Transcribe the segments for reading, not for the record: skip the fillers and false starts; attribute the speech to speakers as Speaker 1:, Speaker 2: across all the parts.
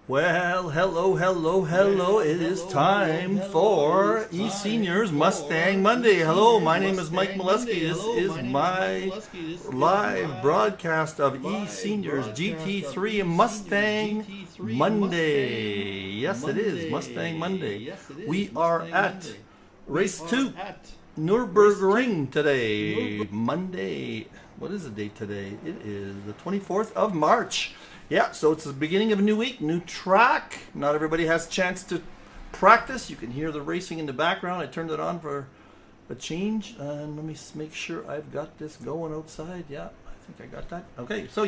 Speaker 1: Well, hello. It is time for eSeniors Mustang Monday. Hello, my name is Mike Molesky. This is my live broadcast of eSeniors GT3 Mustang Monday. Yes, it is Mustang Monday. We are at Race 2, Nurburgring today, Monday. What is the date today? It is the 24th of March. Yeah, so it's the beginning of a new week, new track. Not everybody has a chance to practice. You can hear the racing in the background. I turned it on for a change. And let me make sure I've got this going outside. Yeah, I think I got that. Okay, so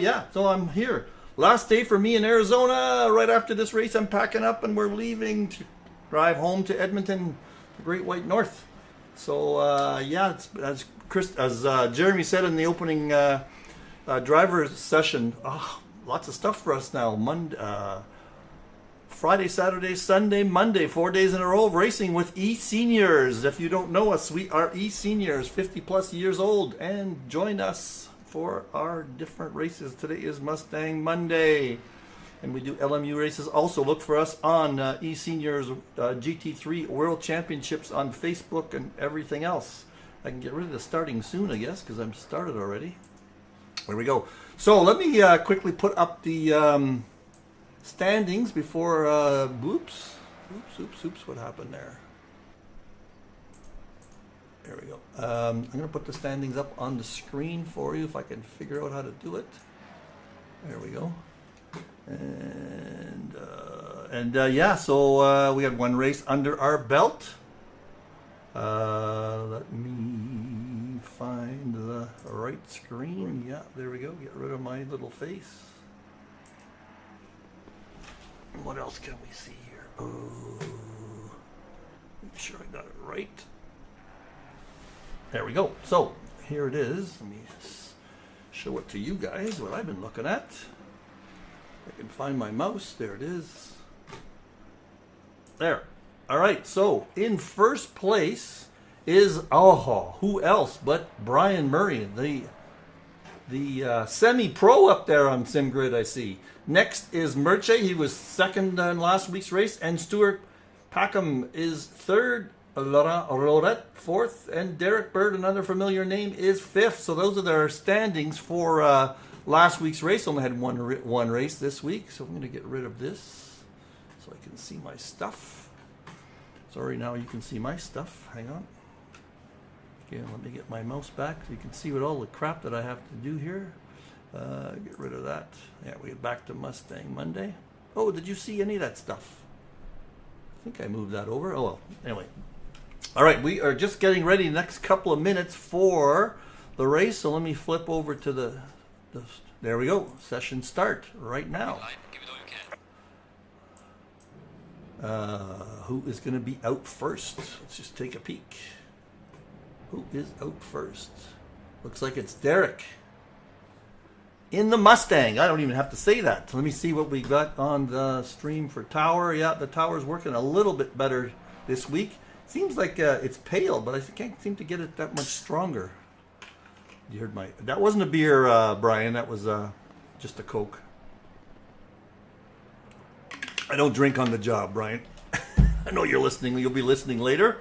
Speaker 1: I'm here. Last day for me in Arizona. Right after this race, I'm packing up and we're leaving to drive home to Edmonton, the Great White North. So, it's, as Jeremy said in the opening driver's session, lots of stuff for us now. Friday, Saturday, Sunday, Monday, 4 days in a row of racing with eSeniors. If you don't know us, we are eSeniors, 50 plus years old, and join us for our different races. Today is Mustang Monday, and we do LMU races. Also look for us on eSeniors GT3 World Championships on Facebook and everything else. I can get rid of the starting soon, I guess, because I'm started already. There we go. So let me quickly put up the standings before, oops, what happened there? There we go. I'm going to put the standings up on the screen for you if I can figure out how to do it. There we go. So we had one race under our belt. Let me find the right screen. Yeah, there we go. Get rid of my little face. What else can we see here? Oh, make sure I got it right. There we go. So here it is. Let me show it to you guys what I've been looking at. I can find my mouse. There it is. There. All right. So in first place is who else but Brian Murray, the semi-pro up there on SimGrid, I see. Next is Merche. He was second in last week's race, and Stuart Packham is third. Laurent Roret fourth, and Derek Bird, another familiar name, is fifth. So those are their standings for last week's race. Only had one race this week, so I'm going to get rid of this so I can see my stuff. Sorry, now you can see my stuff. Hang on. Okay, let me get my mouse back so you can see what all the crap that I have to do here. Get rid of that. Yeah, we get back to Mustang Monday. Oh, did you see any of that stuff? I think I moved that over. Oh, well, anyway. All right, we are just getting ready the next couple of minutes for the race. So let me flip over to the there we go. Session start right now. Who is going to be out first? Let's just take a peek. Who is out first? Looks like it's Derek in the Mustang. I don't even have to say that. Let me see what we got on the stream for tower. Yeah, the tower's working a little bit better this week. Seems like it's pale, but I can't seem to get it that much stronger. You heard that wasn't a beer, Brian. That was just a Coke. I don't drink on the job, Brian. I know you're listening. You'll be listening later.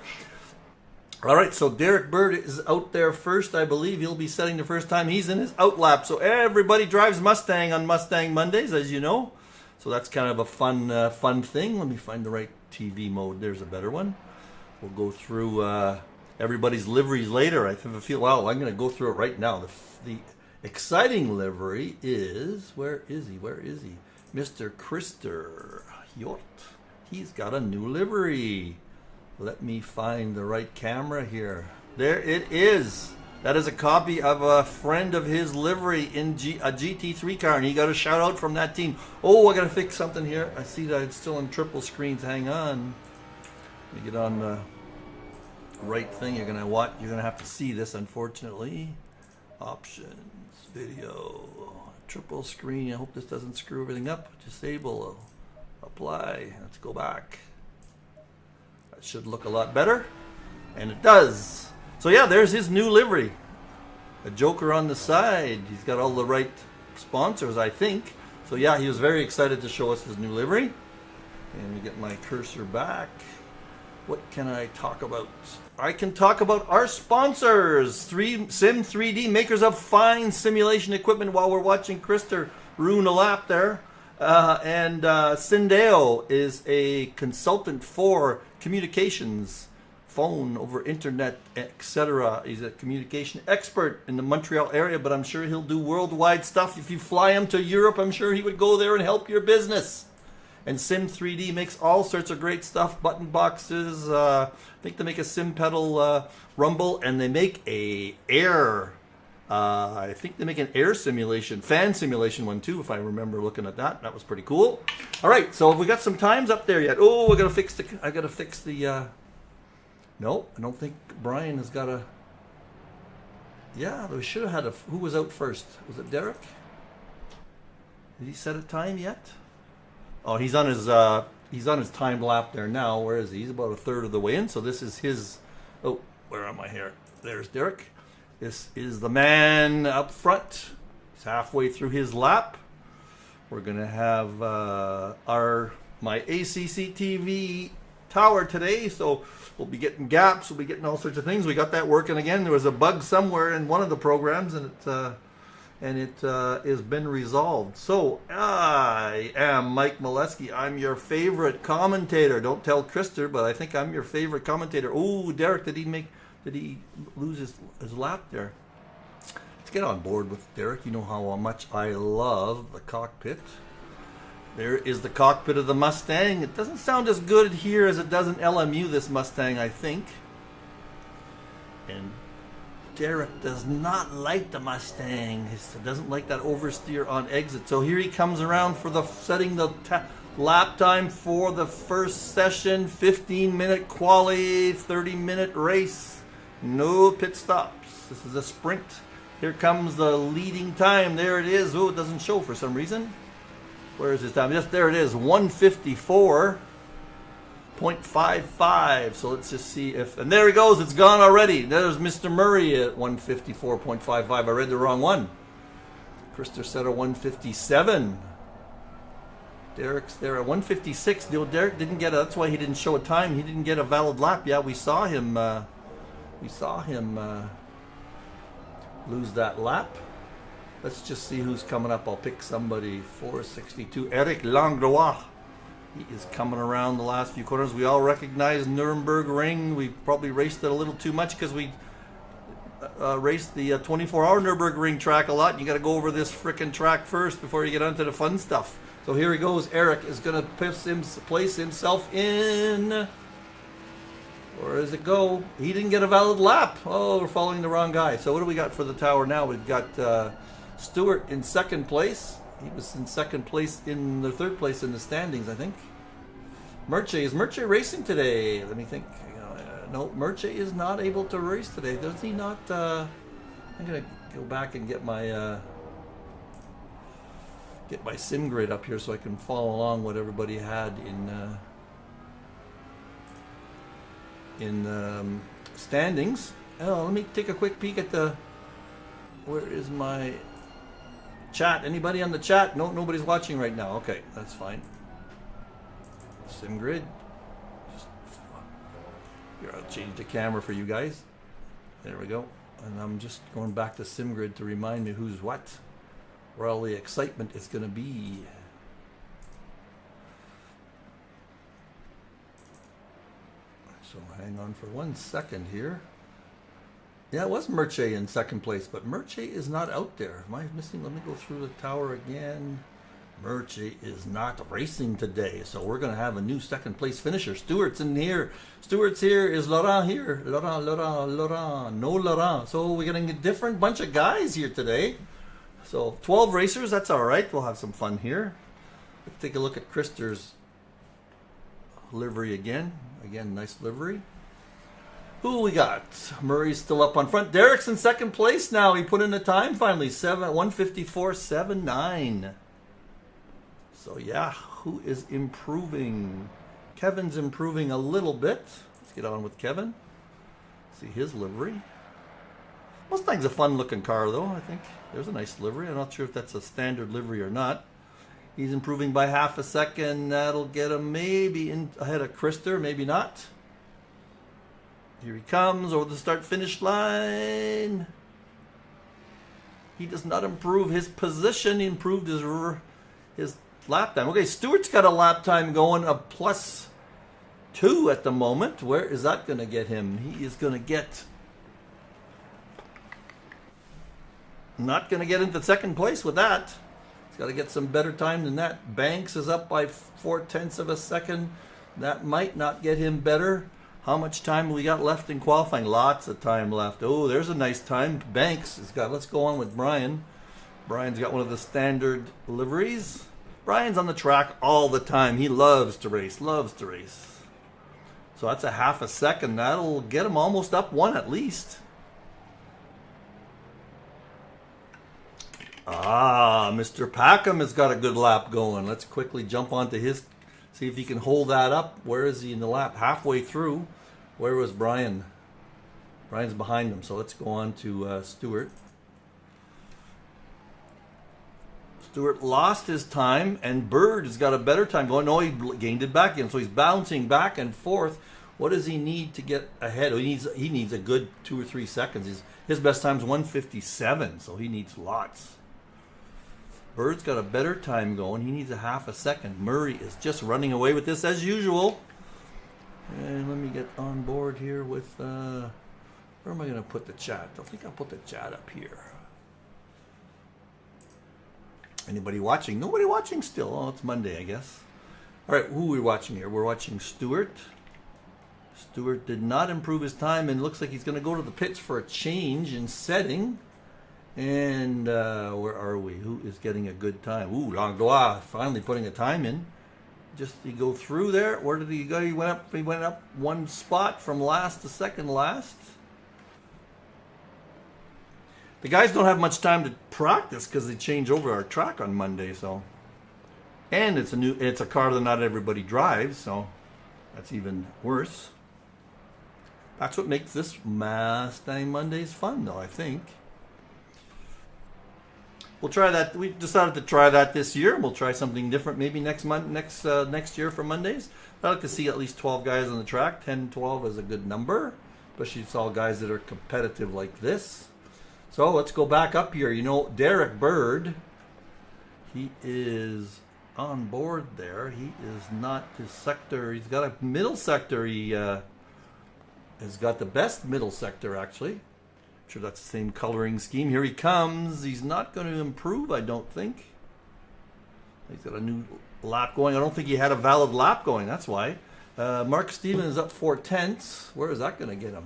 Speaker 1: All right, so Derek Bird is out there first. I believe he'll be setting the first time. He's in his out lap. So everybody drives Mustang on Mustang Mondays, as you know. So that's kind of a fun thing. Let me find the right TV mode. There's a better one. We'll go through everybody's liveries later. I feel, well, I'm going to go through it right now. The exciting livery is, where is he? Mr. Christer Hjort. He's got a new livery. Let me find the right camera here. There it is. That is a copy of a friend of his livery in a GT3 car, and he got a shout out from that team. Oh, I got to fix something here. I see that it's still in triple screens. Hang on. Let me get on the right thing. You're gonna have to see this, unfortunately. Options, video, triple screen. I hope this doesn't screw everything up. Disable, apply. Let's go back. That should look a lot better, and it does. So yeah, there's his new livery. A Joker on the side. He's got all the right sponsors, I think. So yeah, he was very excited to show us his new livery. And we get my cursor back. What can I talk about? I can talk about our sponsors. Sim3D, makers of fine simulation equipment while we're watching Krister ruin a lap there. And Syndeo is a consultant for communications, phone over internet, etc. He's a communication expert in the Montreal area, but I'm sure he'll do worldwide stuff. If you fly him to Europe, I'm sure he would go there and help your business. And Sim3D makes all sorts of great stuff, button boxes. I think they make a sim pedal rumble, and they make a air. I think they make an air simulation, fan simulation one too, if I remember looking at that. That was pretty cool. All right, so have we got some times up there yet? Oh, I gotta fix the. No, I don't think Brian has got a. Yeah, we should have had a. Who was out first? Was it Derek? Did he set a time yet? Oh, he's on his time lap there now. Where is he? He's about a third of the way in. So this is his. Oh, where am I here? There's Derek. This is the man up front. He's halfway through his lap. We're gonna have my ACC TV tower today. So we'll be getting gaps. We'll be getting all sorts of things. We got that working again. There was a bug somewhere in one of the programs, and it has been resolved. So I am Mike Molesky. I'm your favorite commentator. Don't tell Krister, but I think I'm your favorite commentator. Oh, Derek, did he lose his lap there? Let's get on board with Derek. You know how much I love the cockpit. There is the cockpit of the Mustang. It doesn't sound as good here as it does in LMU, this Mustang, I think. And Derek does not like the Mustang. He doesn't like that oversteer on exit. So here he comes around for setting the lap time for the first session. 15-minute quali, 30-minute race. No pit stops. This is a sprint. Here comes the leading time. There it is. Oh, it doesn't show for some reason. Where is his time? Yes, there it is. 154.55. So let's just see if... And there he goes. It's gone already. There's Mr. Murray at 154.55. I read the wrong one. Krister said a 157. Derek's there at 156. Derek didn't get that's why he didn't show a time. He didn't get a valid lap. Yeah, we saw him lose that lap. Let's just see who's coming up. I'll pick somebody. 462. Eric Langlois. He is coming around the last few corners. We all recognize Nurburgring. We probably raced it a little too much because we raced the 24-hour Nurburgring track a lot. You got to go over this frickin' track first before you get onto the fun stuff. So here he goes. Eric is going to place himself in. Where does it go? He didn't get a valid lap. Oh, we're following the wrong guy. So what do we got for the tower now? We've got Stewart in second place. He was in second place in the third place in the standings, I think. Is Murche racing today? Let me think. No, Murche is not able to race today. Does he not? I'm gonna go back and get my sim grid up here so I can follow along what everybody had in standings. Oh, let me take a quick peek at where is my chat? Anybody on the chat? No, nobody's watching right now. Okay, that's fine. Sim grid. Here, I'll change the camera for you guys. There we go. And I'm just going back to sim grid to remind me who's what, where all the excitement is going to be. So hang on for 1 second here. Yeah, it was Murche in second place, but Murche is not out there. Am I missing? Let me go through the tower again. Murche is not racing today, so we're going to have a new second place finisher. Stewart's in here. Stewart's here. Is Laurent here? Laurent. No Laurent. So we're getting a different bunch of guys here today. So 12 racers, that's all right. We'll have some fun here. Let's take a look at Krister's livery again. Again, nice livery. Who we got? Murray's still up on front. Derek's in second place now. He put in the time finally. 154.79. So yeah, who is improving? Kevin's improving a little bit. Let's get on with Kevin. See his livery. Mustang's a fun looking car though, I think. There's a nice livery. I'm not sure if that's a standard livery or not. He's improving by half a second. That'll get him maybe in ahead of Krister, maybe not. Here he comes over the start-finish line. He does not improve his position. He improved his lap time. Okay, Stewart's got a lap time going of +2 at the moment. Where is that going to get him? He is going to get... Not going to get into second place with that. He's got to get some better time than that. Banks is up by 0.4 of a second. That might not get him better. How much time we got left in qualifying? Lots of time left. Oh, there's a nice time. Banks has got... Let's go on with Brian. Brian's got one of the standard liveries. Brian's on the track all the time. He loves to race. Loves to race. So that's a half a second. That'll get him almost up 1 at least. Mr. Packham has got a good lap going. Let's quickly jump onto his, see if he can hold that up. Where is he in the lap? Halfway through. Where was Brian? Brian's behind him, so let's go on to Stewart. Stewart lost his time, and Bird has got a better time going. No, he gained it back in, so he's bouncing back and forth. What does he need to get ahead? He needs a good 2 or 3 seconds. His best time is 1:57, so he needs lots. Bird's got a better time going. He needs a half a second. Murray is just running away with this as usual. And let me get on board here with, where am I going to put the chat? I think I'll put the chat up here. Anybody watching? Nobody watching still. Oh, it's Monday, I guess. All right, who are we watching here? We're watching Stewart. Stewart did not improve his time and looks like he's going to go to the pits for a change in setting. And where are we? Who is getting a good time? Ooh, Langlois finally putting a time in. Just he go through there. Where did he go? He went up 1 spot from last to second last. The guys don't have much time to practice because they change over our track on Monday. So, and it's a car that not everybody drives, so that's even worse. That's what makes this Mustang Mondays fun, though, I think. We'll try that. We decided to try that this year. We'll try something different maybe next year for Mondays. I'd like to see at least 12 guys on the track. 10, 12 is a good number, especially if it's all guys that are competitive like this. So let's go back up here. You know, Derek Bird, he is on board there. He is not his sector. He's got a middle sector. He has got the best middle sector, actually. I'm sure that's the same coloring scheme. Here he comes. He's not going to improve, I don't think. He's got a new lap going. I don't think he had a valid lap going. That's why. Mark Stevens is up 4/10. Where is that going to get him?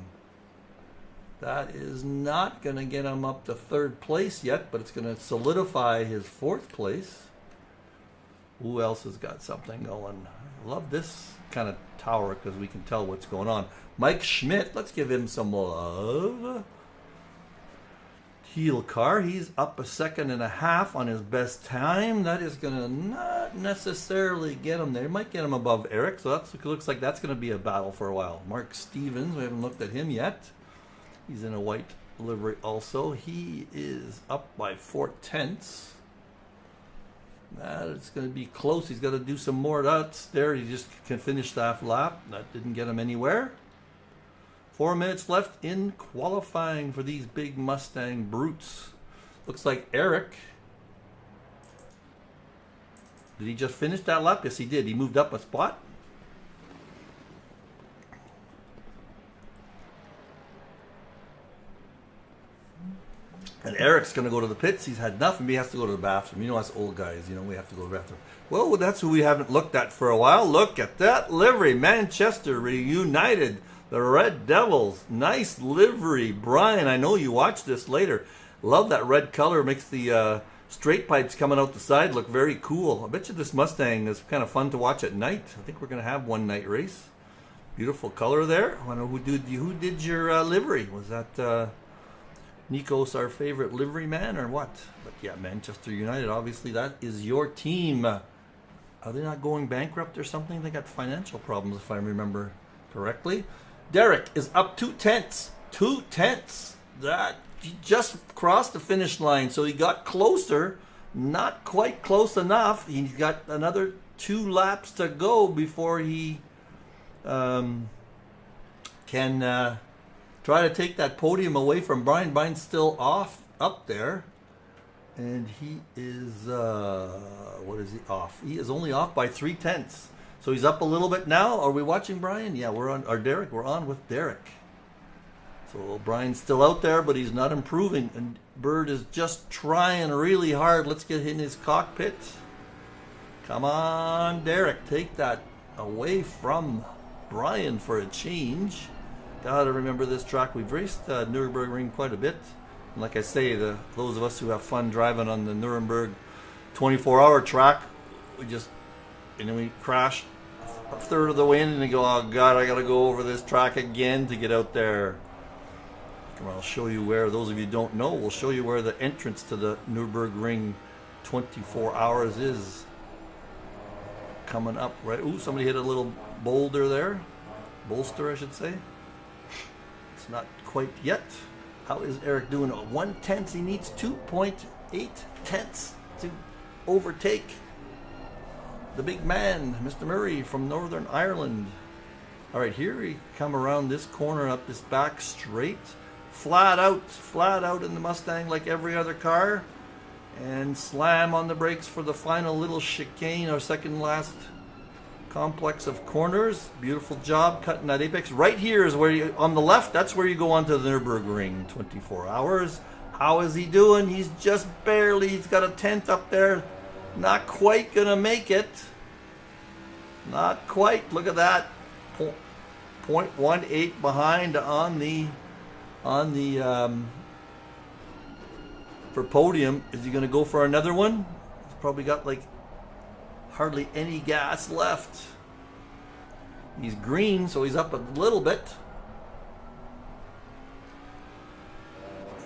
Speaker 1: That is not going to get him up to 3rd place yet, but it's going to solidify his 4th place. Who else has got something going? I love this kind of tower because we can tell what's going on. Mike Schmidt, let's give him some love. Heel car, he's up 1.5 seconds on his best time. That is going to not necessarily get him there. It might get him above Eric, so that looks like that's going to be a battle for a while. Mark Stevens, we haven't looked at him yet. He's in a white livery also. He is up by 4/10. That is going to be close. He's got to do some more dots there. He just can finish that lap. That didn't get him anywhere. 4 minutes left in qualifying for these big Mustang brutes. Looks like Eric. Did he just finish that lap? Yes, he did. He moved up a spot. And Eric's going to go to the pits. He's had enough, and he has to go to the bathroom. You know, us old guys, you know, we have to go to the bathroom. Well, that's who we haven't looked at for a while. Look at that livery. Manchester reunited. The Red Devils. Nice livery. Brian, I know you watch this later. Love that red color. Makes the straight pipes coming out the side look very cool. I bet you this Mustang is kind of fun to watch at night. I think we're going to have one night race. Beautiful color there. I wonder who did your livery. Was that... Nico's our favorite livery man or what? But yeah, Manchester United, obviously that is your team. Are they not going bankrupt or something? They got financial problems if I remember correctly. Derek is up 2/10. 2/10. That he just crossed the finish line, so he got closer, Not quite close enough. He's got another 2 laps to go before he can try to take that podium away from Brian. Brian's still up there. And he is, what is he off? He is only off by 3/10. So he's up a little bit now. Are we watching Brian? Yeah, we're on, or Derek. We're on with Derek. So Brian's still out there, but he's not improving. And Bird is just trying really hard. Let's get in his cockpit. Come on, Derek. Take that away from Brian for a change. Gotta remember this track. We've raced Nurburgring quite a bit. And like I say, those of us who have fun driving on the Nuremberg 24-hour track, we crash a third of the way in and go, oh God, I gotta go over this track again to get out there. And I'll show you where, those of you who don't know, we'll show you where the entrance to the Nurburgring 24 hours is. Coming up, right? Ooh, somebody hit a little boulder there. Bolster, I should say. It's not quite yet. How is Eric doing? 1/10. He needs 2.8 tenths to overtake the big man, Mr. Murray from Northern Ireland. All right, here we come around this corner up this back straight. Flat out in the Mustang like every other car. And slam on the brakes for the final little chicane, or second last complex of corners. Beautiful job cutting that apex. Right here is where you, on the left, that's where you go onto the Nurburgring 24 hours. How is he doing? He's just barely, he's got a 10th up there. Not quite gonna make it. Not quite. Look at that. 0.18 behind on the for podium. Is he gonna go for another one? He's probably got like hardly any gas left. He's green, so he's up a little bit.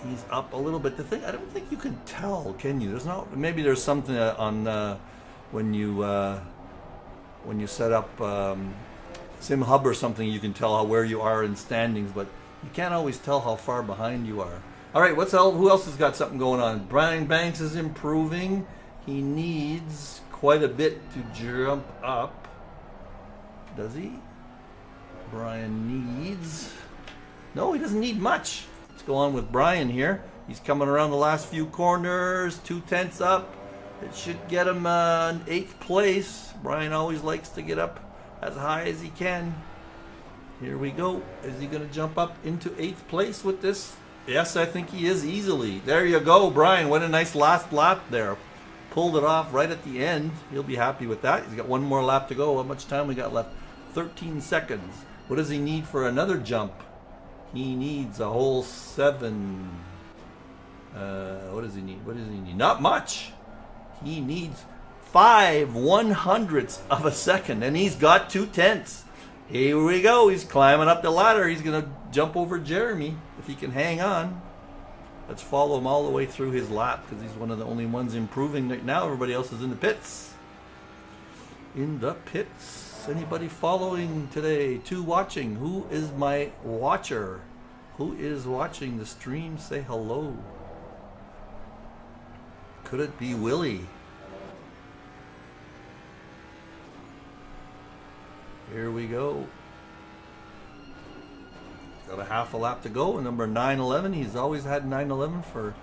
Speaker 1: He's up a little bit. The thing, I don't think you can tell, can you? There's not. Maybe there's something on when you set up Sim Hub or something. You can tell where you are in standings, but you can't always tell how far behind you are. All right, who else has got something going on? Brian Banks is improving. He needs quite a bit to jump up. Does he? Brian needs... No, he doesn't need much. Let's go on with Brian here. He's coming around the last few corners, 2/10 up. It should get him 8th place. Brian always likes to get up as high as he can. Here we go. Is he going to jump up into 8th place with this? Yes, I think he is easily. There you go, Brian. What a nice last lap there. Pulled it off right at the end. He'll be happy with that. He's got one more lap to go. How much time we got left? 13 seconds. What does he need for another jump? He needs a whole 7. What does he need? What does he need? Not much. He needs 5/100ths of a second, and he's got 2/10. Here we go. He's climbing up the ladder. He's going to jump over Jeremy if he can hang on. Let's follow him all the way through his lap because he's one of the only ones improving right now. Everybody else is in the pits. In the pits. Anybody following today? Watching. Who is my watcher? Who is watching the stream? Say hello. Could it be Willie? Here we go. Got a half a lap to go. Number 911. He's always had 911 for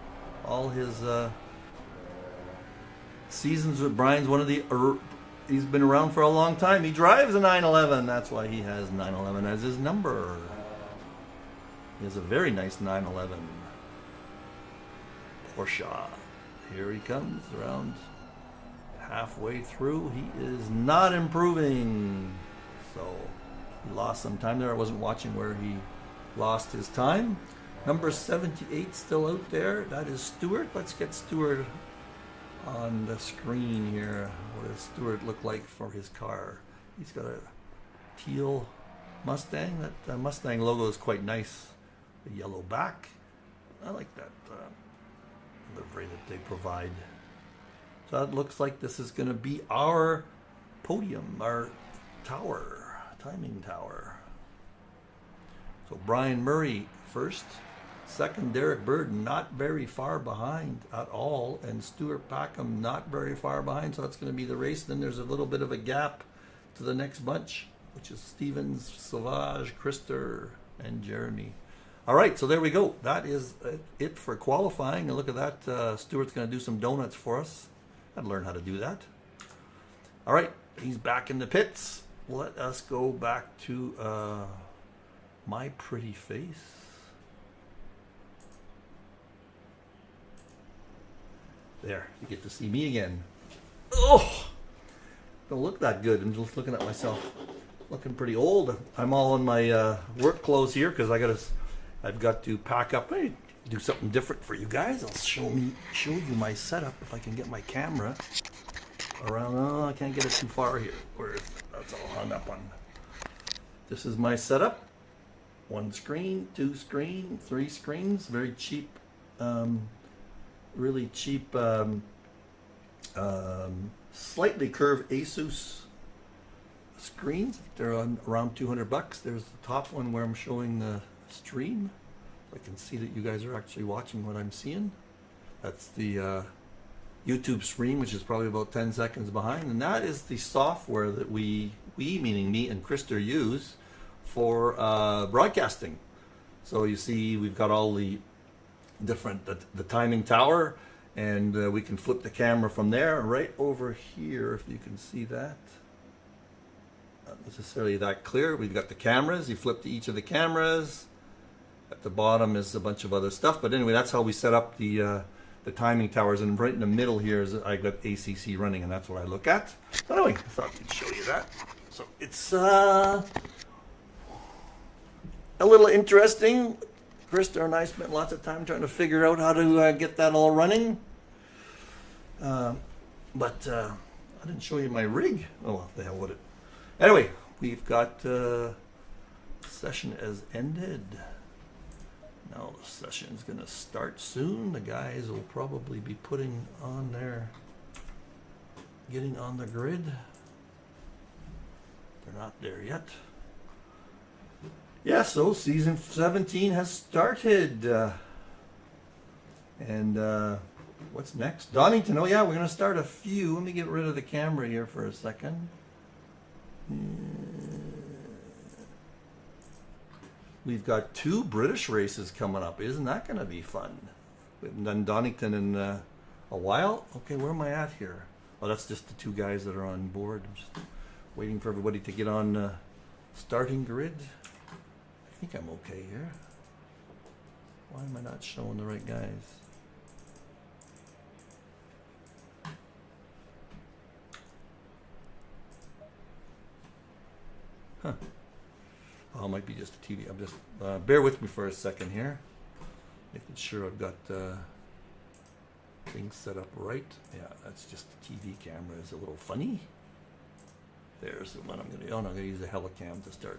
Speaker 1: all his seasons with Brian's one of the... He's been around for a long time. He drives a 911. That's why he has 911 as his number. He has a very nice 911. Porsche. Here he comes around halfway through. He is not improving. So he lost some time there. I wasn't watching where he lost his time. Number 78 still out there. That is Stewart. Let's get Stewart on the screen here. What does Stewart look like for his car? He's got a teal Mustang. That Mustang logo is quite nice. The yellow back. I like that livery that they provide. So it looks like this is going to be our podium, our tower, timing tower. So Brian Murray first, Second, Derek Bird, not very far behind at all. And Stuart Packham, not very far behind. So that's going to be the race. Then there's a little bit of a gap to the next bunch, which is Stevens, Sauvage, Krister, and Jeremy. All right, so there we go. That is it for qualifying. And look at that. Stuart's going to do some donuts for us. I'd learn how to do that. All right, he's back in the pits. Let us go back to my pretty face. There, you get to see me again. Oh, don't look that good. I'm just looking at myself, looking pretty old. I'm all in my work clothes here because I've got to pack up. Hey, do something different for you guys. I'll show you my setup if I can get my camera around. Oh, I can't get it too far here. That's all hung up on. This is my setup. 1 screen, 2 screen, 3 screens. Very cheap. Really cheap, slightly curved Asus screens. They're on around $200. There's the top one where I'm showing the stream. I can see that you guys are actually watching what I'm seeing. That's the YouTube stream, which is probably about 10 seconds behind. And that is the software that we meaning me and Krister, use for broadcasting. So you see we've got all the different the timing tower, and we can flip the camera from there right over here, if you can see that. Not necessarily that clear. We've got the cameras. You flip to each of the cameras. At the bottom is a bunch of other stuff, but anyway, that's how we set up the timing towers. And right in the middle here is I got ACC running, and that's what I look at. So anyway, I thought I'd show you that. So it's a little interesting. Krister and I spent lots of time trying to figure out how to get that all running. But I didn't show you my rig. Oh, well, the hell with it. Anyway, we've got session has ended. Now the session's going to start soon. The guys will probably be putting on their, getting on the grid. They're not there yet. Yeah, so season 17 has started. And what's next? Donington. Oh, yeah, we're going to start a few. Let me get rid of the camera here for a second. We've got 2 British races coming up. Isn't that going to be fun? We haven't done Donington in a while. Okay, where am I at here? Oh, that's just the 2 guys that are on board. I'm just waiting for everybody to get on starting grid. I think I'm okay here. Why am I not showing the right guys? Huh. Oh, it might be just a TV. I'm just bear with me for a second here, making sure I've got things set up right. Yeah, that's just the TV camera. Is a little funny. There's the one I'm going to. Oh no, I'm going to use the helicam to start.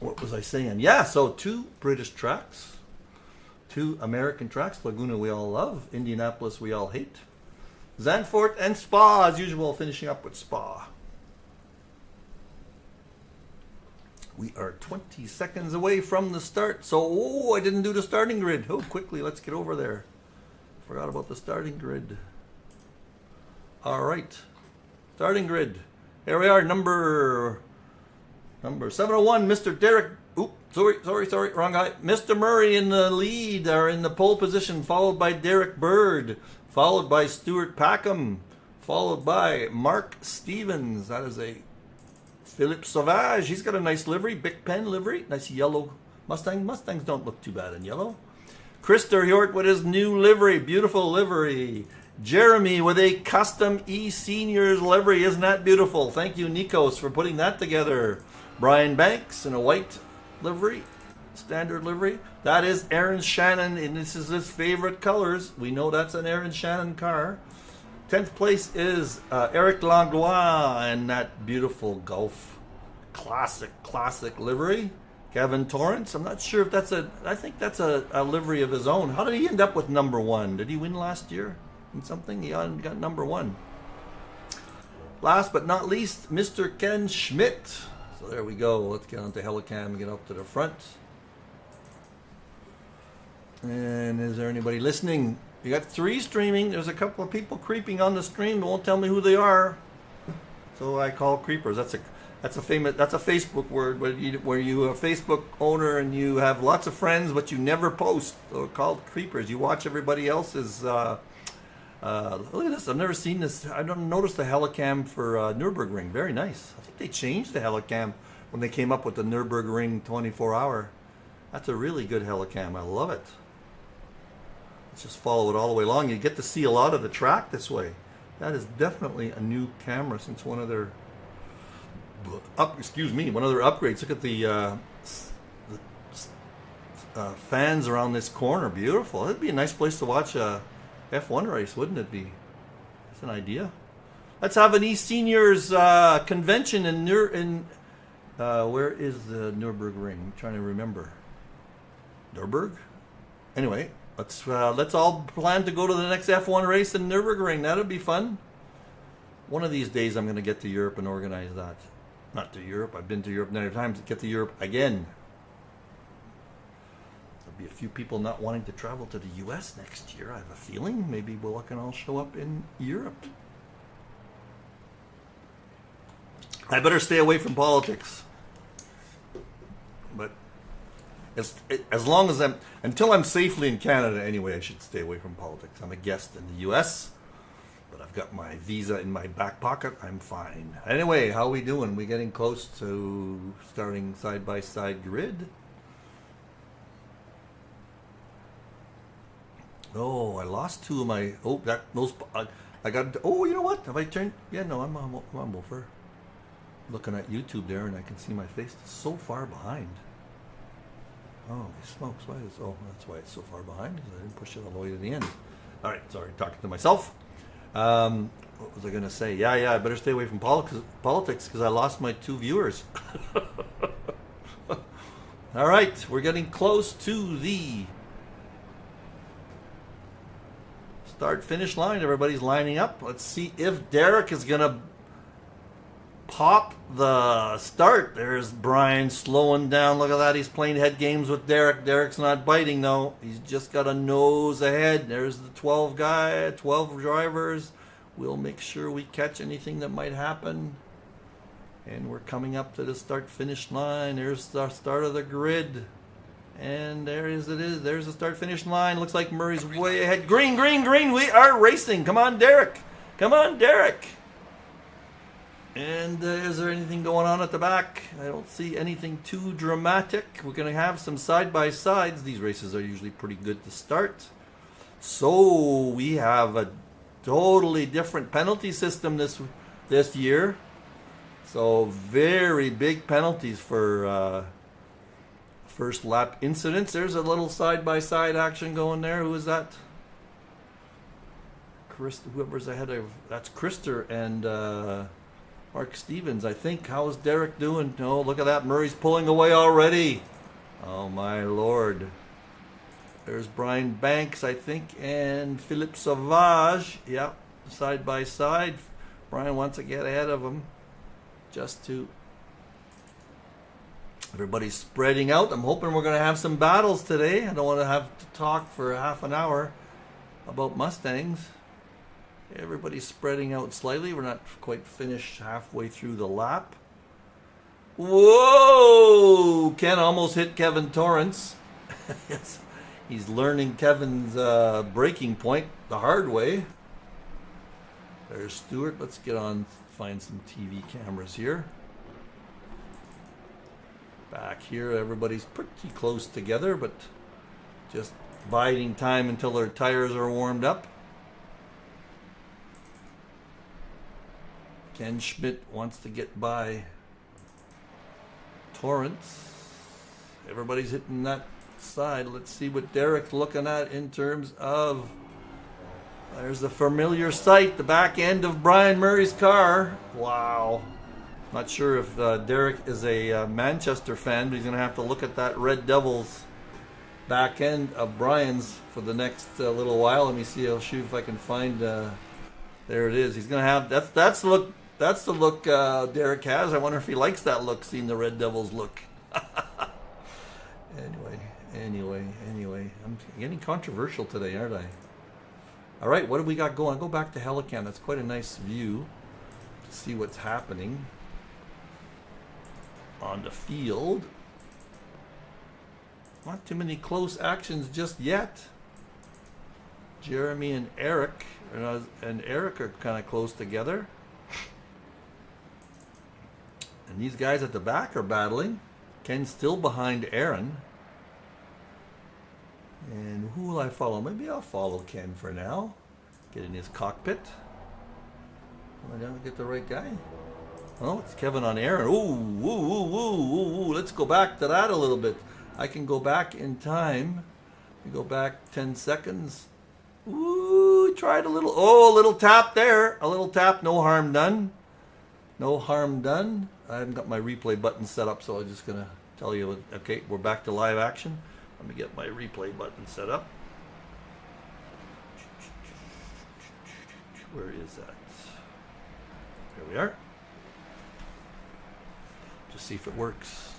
Speaker 1: What was I saying? Yeah, so 2 British tracks, 2 American tracks. Laguna we all love, Indianapolis we all hate, Zandvoort and Spa as usual. Finishing up with Spa. We are 20 seconds away from the start. So, I didn't do the starting grid. Oh, quickly, let's get over there. Forgot about the starting grid. All right, starting grid. Here we are, number 701, Mr. Derek. Oop, sorry, wrong guy. Mr. Murray in the lead, or in the pole position, followed by Derek Bird, followed by Stuart Packham, followed by Mark Stevens. That is a Philippe Sauvage. He's got a nice livery, Big Pen livery, nice yellow Mustang. Mustangs don't look too bad in yellow. Krister Hjort with his new livery, beautiful livery. Jeremy with a custom eSeniors livery. Isn't that beautiful? Thank you, Nikos, for putting that together. Brian Banks in a white livery, standard livery. That is Aaron Shannon, and this is his favorite colors. We know that's an Aaron Shannon car. 10th place is Eric Langlois and that beautiful Gulf classic livery. Kevin Torrance. I'm not sure if that's I think that's a livery of his own. How did he end up with number 1? Did he win last year in something? He got number 1. Last but not least, Mr. Ken Schmidt. So there we go. Let's get onto Helicam and get up to the front. And is there anybody listening? You got 3 streaming. There's a couple of people creeping on the stream. They won't tell me who they are. So I call creepers. That's a Facebook word where you a Facebook owner and you have lots of friends but you never post. So called creepers. You watch everybody else's. Look at this. I've never seen this. I don't notice the helicam for Nurburgring. Very nice. I think they changed the helicam when they came up with the Nurburgring 24-hour. That's a really good helicam. I love it. Let's just follow it all the way along. You get to see a lot of the track this way. That is definitely a new camera since one of their one of their upgrades. Look at the fans around this corner. Beautiful. That'd be a nice place to watch a F1 race, wouldn't it be? That's an idea. Let's have an eSeniors convention in where is the Nurburgring? I'm trying to remember. Nurburg? Anyway, let's all plan to go to the next F1 race in Nurburgring. That'll be fun. One of these days I'm going to get to Europe and organize that. Not to Europe. I've been to Europe many times. Get to Europe again. There'll be a few people not wanting to travel to the U.S. next year. I have a feeling maybe we'll can all show up in Europe. I better stay away from politics. But as long as until I'm safely in Canada anyway, I should stay away from politics. I'm a guest in the U.S., but I've got my visa in my back pocket. I'm fine. Anyway, how are we doing? We getting close to starting side-by-side grid? Oh, I lost 2 of my. Oh, I got. Oh, you know what? Have I turned? Yeah, no, I'm over. Looking at YouTube there, and I can see my face. It's so far behind. Oh, smokes! Why is? Oh, that's why it's so far behind. Because I didn't push it all the way to the end. All right, sorry, talking to myself. What was I going to say? Yeah, I better stay away from politics because I lost my 2 viewers. All right, we're getting close to the start-finish line. Everybody's lining up. Let's see if Derek is going to pop the start. There's Brian slowing down. Look at that. He's playing head games with Derek. Derek's not biting though. He's just got a nose ahead. There's the 12 drivers. We'll make sure we catch anything that might happen. And we're coming up to the start-finish line. There's the start of the grid. And there it is. There's the start-finish line. Looks like Murray's way ahead. Green. We are racing. Come on, Derek. And is there anything going on at the back? I don't see anything too dramatic. We're going to have some side-by-sides. These races are usually pretty good to start. So we have a totally different penalty system this year. So very big penalties for first lap incidents. There's a little side-by-side action going there. Who is that? Whoever's ahead of... That's Krister and... Mark Stevens, I think. How's Derek doing? Oh, look at that. Murray's pulling away already. Oh, my Lord. There's Brian Banks, I think, and Philippe Sauvage. Yeah, side by side. Brian wants to get ahead of him. Just to... Everybody's spreading out. I'm hoping we're going to have some battles today. I don't want to have to talk for half an hour about Mustangs. Everybody's spreading out slightly. We're not quite finished halfway through the lap. Whoa! Ken almost hit Kevin Torrance. Yes. He's learning Kevin's braking point the hard way. There's Stewart. Let's get on, find some TV cameras here. Back here, everybody's pretty close together, but just biding time until their tires are warmed up. Ken Schmidt wants to get by Torrance. Everybody's hitting that side. Let's see what Derek's looking at in terms of... There's the familiar sight, the back end of Brian Murray's car. Wow. Not sure if Derek is a Manchester fan, but he's going to have to look at that Red Devils back end of Brian's for the next little while. Let me see. I'll see if I can find... there it is. He's going to have... That's the look... That's the look Derek has. I wonder if he likes that look, seeing the Red Devils look. Anyway. I'm getting controversial today, aren't I? All right, what do we got going? I'll go back to Helican. That's quite a nice view to see what's happening on the field. Not too many close actions just yet. Jeremy and Eric are kind of close together. And these guys at the back are battling. Ken's still behind Aaron. And who will I follow? Maybe I'll follow Ken for now. Get in his cockpit. Am I going to get the right guy? Oh, it's Kevin on Aaron. Ooh. Let's go back to that a little bit. I can go back in time. We go back 10 seconds. Ooh, tried a little tap there. A little tap, no harm done. No harm done. I haven't got my replay button set up, so I'm just going to tell you. Okay, we're back to live action. Let me get my replay button set up. Where is that? There we are. Just see if it works.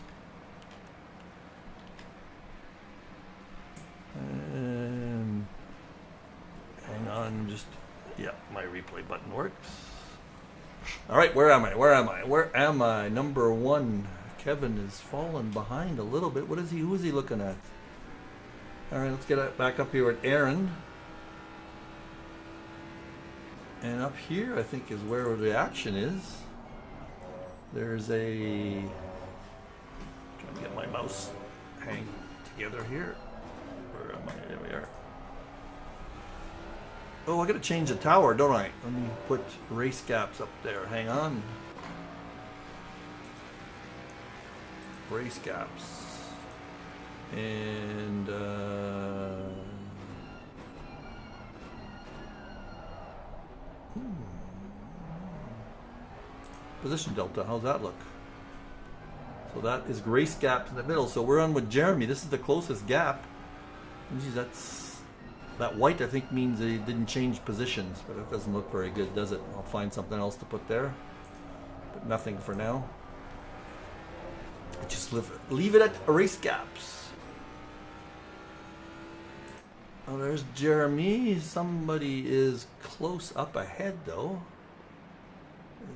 Speaker 1: Hang on, yeah, my replay button works. All right, where am I? Number 1. Kevin is falling behind a little bit. Who is he looking at? All right, let's get back up here with Aaron. And up here, I think, is where the action is. There's trying to get my mouse hang together here. Where am I? There we are. Oh, I got to change the tower, don't I? Let me put race gaps up there. Hang on. Race gaps. And position delta, how's that look? So that is race gaps in the middle. So we're on with Jeremy. This is the closest gap. Geez, that white, I think, means they didn't change positions, but it doesn't look very good, does it? I'll find something else to put there, but nothing for now. Just leave it at race gaps. Oh, there's Jeremy. Somebody is close up ahead, though.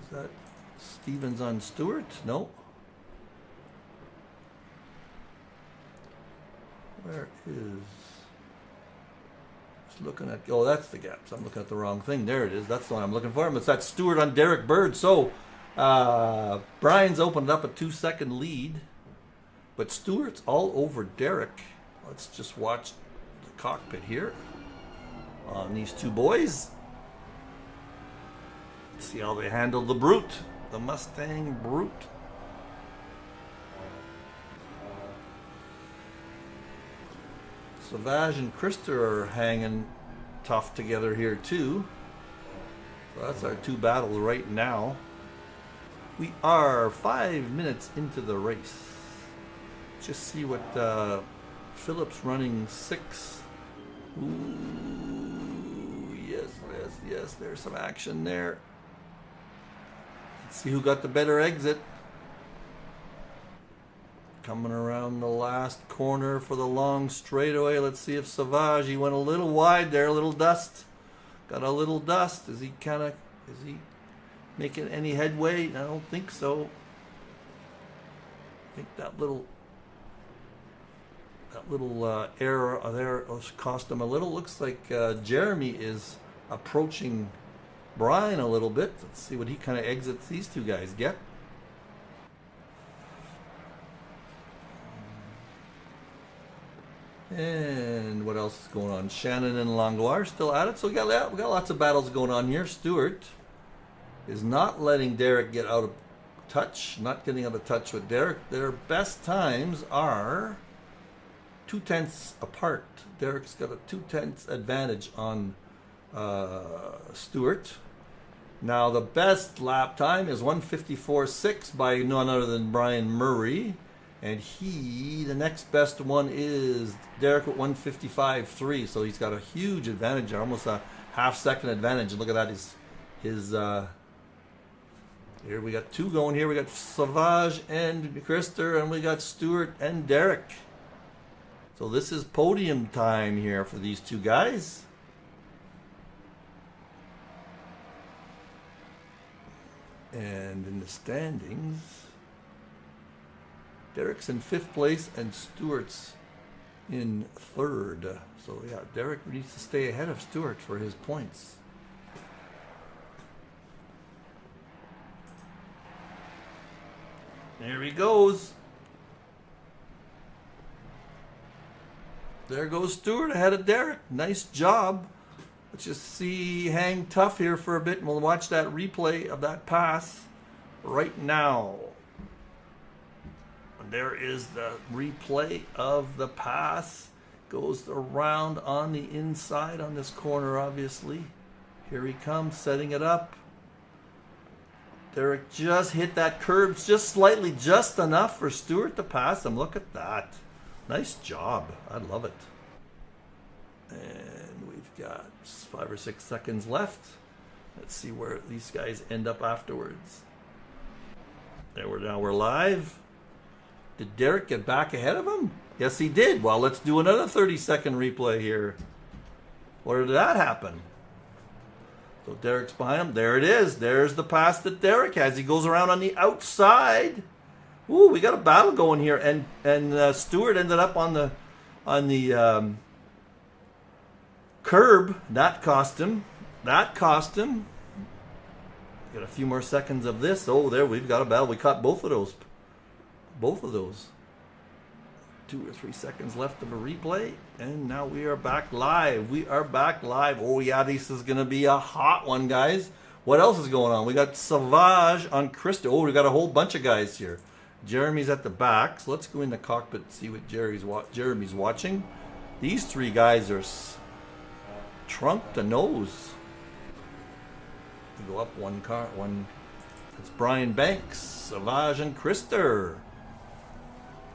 Speaker 1: Is that Stevens on Stewart? No. Where is... looking at, oh, that's the gaps. I'm looking at the wrong thing. There it is. That's the one I'm looking for. It's that Stewart on Derek Bird. So Brian's opened up a 2-second lead, but Stewart's all over Derek. Let's just watch the cockpit here on these two boys. Let's see how they handle the Brute, the Mustang Brute. Savage and Krista are hanging tough together here too. So that's our two battles right now. We are 5 minutes into the race. Just see what Phillips running 6. Ooh, yes, there's some action there. Let's see who got the better exit. Coming around the last corner for the long straightaway. Let's see if Savage, he went a little wide there, a little dust. Got a little dust. Is he making any headway? I don't think so. I think that little error there cost him a little. Looks like Jeremy is approaching Brian a little bit. Let's see what he kind of exits these two guys get. And what else is going on? Shannon and Langlois still at it. So we got lots of battles going on here. Stewart is not letting Derek get out of touch. Not getting out of touch with Derek. Their best times are 2/10 apart. Derek's got a 2/10 advantage on Stewart. Now the best lap time is 1:54.6 by none other than Brian Murray. And the next best one is Derek at 1:55.3. So he's got a huge advantage, almost a half-second advantage. And look at that, here we got two going here. We got Savage and Krister, and we got Stewart and Derek. So this is podium time here for these two guys. And in the standings, Derek's in 5th place and Stewart's in 3rd. So yeah, Derek needs to stay ahead of Stewart for his points. There he goes. There goes Stewart ahead of Derek. Nice job. Let's just see, hang tough here for a bit, and we'll watch that replay of that pass right now. And there is the replay of the pass. Goes around on the inside on this corner, obviously. Here he comes, setting it up. Derek just hit that curb just slightly, just enough for Stewart to pass him. Look at that. Nice job. I love it. And we've got 5 or 6 seconds left. Let's see where these guys end up afterwards. Now we're live. Did Derek get back ahead of him? Yes, he did. Well, let's do another 30-second replay here. Where did that happen? So Derek's behind him. There it is. There's the pass that Derek has. He goes around on the outside. Ooh, we got a battle going here, and Stewart ended up on the curb. That cost him. Got a few more seconds of this. Oh, there we've got a battle. We caught both of those. 2 or 3 seconds left of a replay, and now we are back live. Oh yeah, this is gonna be a hot one, guys. What else is going on? We got Savage on Krista. Oh, we got a whole bunch of guys here. Jeremy's at the back, so let's go in the cockpit and see what Jeremy's watching. These 3 guys are trunk to nose. We go up one. It's Brian Banks, Savage, and Krister.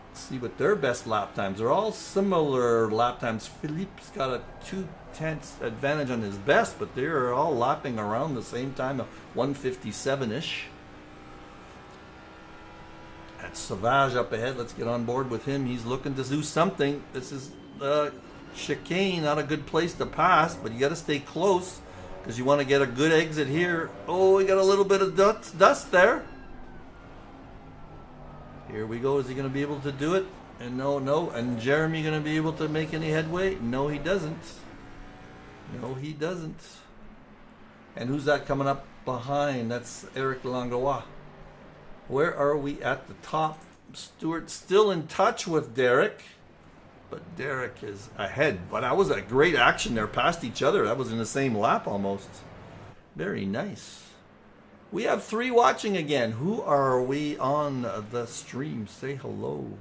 Speaker 1: Let's see what their best lap times. They're all similar lap times. Philippe's got a 2/10 advantage on his best, but they're all lapping around the same time, 157-ish. That's Savage up ahead. Let's get on board with him. He's looking to do something. This is the chicane, not a good place to pass, but you got to stay close because you want to get a good exit here. Oh, we got a little bit of dust there. Here we go. Is he going to be able to do it? And no. And Jeremy going to be able to make any headway? No, he doesn't. And who's that coming up behind? That's Eric Langlois. Where are we at the top? Stewart still in touch with Derek, but Derek is ahead. But that was a great action there, past each other. That was in the same lap almost. Very nice. We have 3 watching again. Who are we on the stream? Say hello.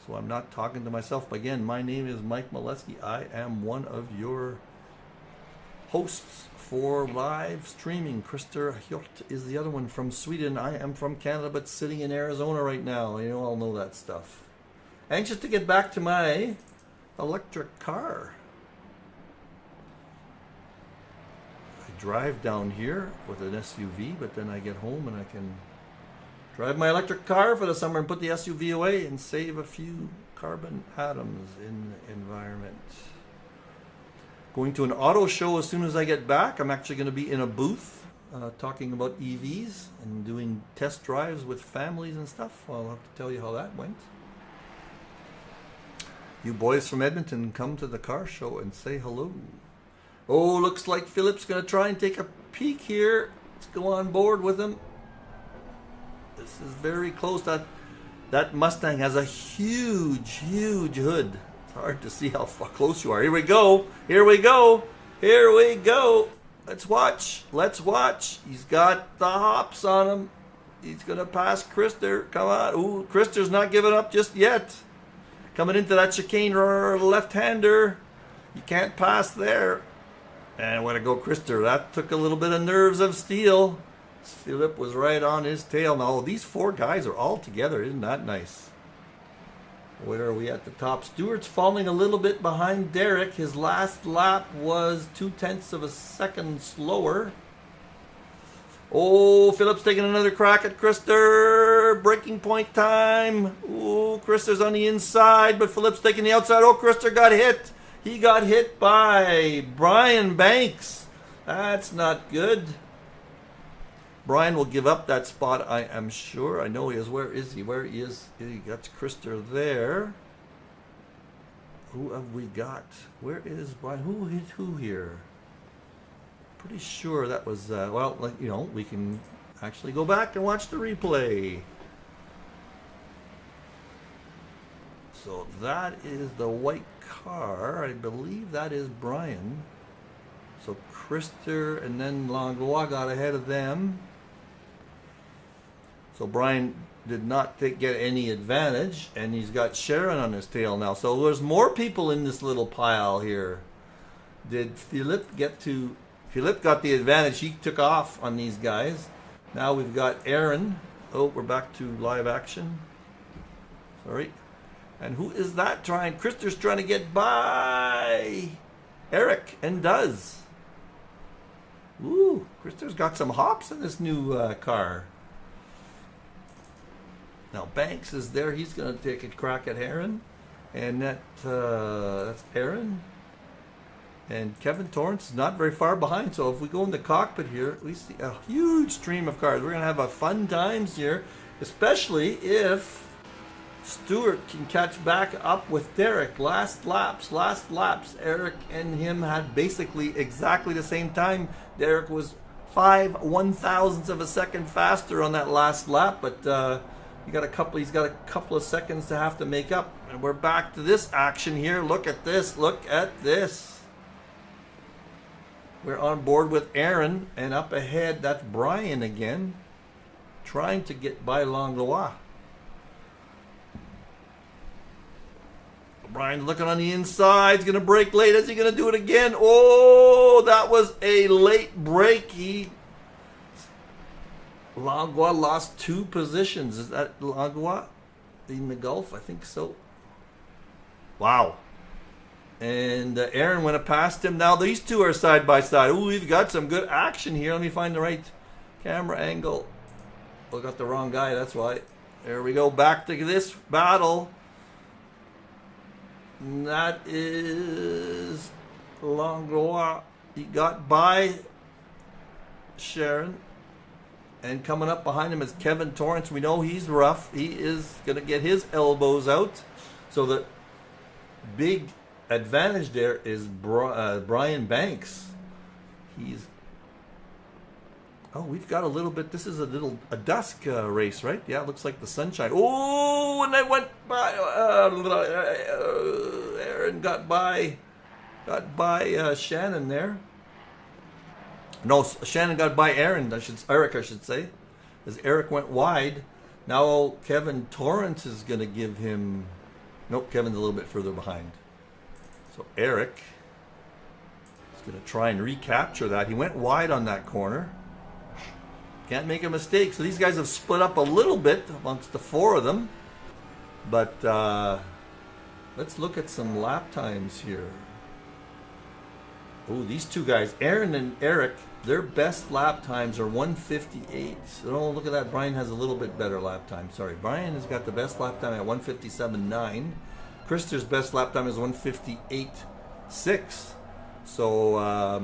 Speaker 1: So I'm not talking to myself. But again, my name is Mike Molesky. I am one of your hosts for live streaming. Krister Hjort is the other one from Sweden. I am from Canada, but sitting in Arizona right now. You all know that stuff. Anxious to get back to my electric car. Drive down here with an SUV, but then I get home and I can drive my electric car for the summer and put the SUV away and save a few carbon atoms in the environment. Going to an auto show as soon as I get back. I'm actually going to be in a booth talking about EVs and doing test drives with families and stuff. I'll have to tell you how that went. You boys from Edmonton, come to the car show and say hello. Oh, looks like Philip's going to try and take a peek here. Let's go on board with him. This is very close. That Mustang has a huge hood. It's hard to see how far close you are. Here we go. Let's watch. He's got the hops on him. He's going to pass Krister. Come on. Ooh, Krister's not giving up just yet. Coming into that chicane, left-hander. You can't pass there. And way to go, Krister. That took a little bit of nerves of steel. Philip was right on his tail. Now, these 4 guys are all together. Isn't that nice? Where are we at the top? Stewart's falling a little bit behind Derek. His last lap was 0.2 of a second slower. Oh, Philip's taking another crack at Krister. Breaking point time. Oh, Krister's on the inside, but Philip's taking the outside. Oh, Krister got hit. He got hit by Brian Banks. That's not good. Brian will give up that spot, I am sure. I know he is. Where is he? Where he is? He got Krister there. Who have we got? Where is Brian? Who hit who here? Pretty sure that was, well, you know, we can actually go back and watch the replay. So that is the white car. I believe that is Brian. So Krister and then Langlois got ahead of them. So Brian did not get any advantage, and he's got Sharon on his tail now. So there's more people in this little pile here. Did Philip get to... Philip got the advantage. He took off on these guys. Now we've got Aaron. Oh, we're back to live action. Sorry. And who is that trying? Krister's trying to get by Eric, and does. Ooh, Krister's got some hops in this new car. Now Banks is there. He's going to take a crack at Aaron. And that's Aaron. And Kevin Torrance is not very far behind. So if we go in the cockpit here, we see a huge stream of cars. We're going to have a fun times here, especially if Stewart can catch back up with Derek. Last laps. Eric and him had basically exactly the same time. Derek was 5 1/1000ths of a second faster on that last lap, but he's got a couple of seconds to have to make up. And we're back to this action here. Look at this. Look at this. We're on board with Aaron, and up ahead, that's Brian again, trying to get by Langlois. Brian's looking on the inside. He's going to brake late. Is he going to do it again? Oh, that was a late break. Langlois lost 2 positions. Is that Langlois in the Gulf? I think so. Wow. And Aaron went past him. Now these two are side by side. Ooh, we've got some good action here. Let me find the right camera angle. Oh, I got the wrong guy, that's why. There we go. Back to this battle. And that is Langlois. He got by Sharon. And coming up behind him is Kevin Torrance. We know he's rough. He is going to get his elbows out. So the big advantage there is Brian Banks. We've got a little bit. This is a dusk race, right? Yeah, it looks like the sunshine. Oh, and I went by. Aaron got by Shannon there. No, Shannon got by Aaron. Eric, I should say, as Eric went wide. Now Kevin Torrance is going to give him. Nope, Kevin's a little bit further behind. So Eric is going to try and recapture that. He went wide on that corner. Can't make a mistake. So these guys have split up a little bit amongst the 4 of them. But let's look at some lap times here. Oh, these 2 guys, Aaron and Eric, their best lap times are 1:58. So look at that. Brian has a little bit better lap time. Sorry, Brian has got the best lap time at 1:57.9. Krister's best lap time is 1:58.6. So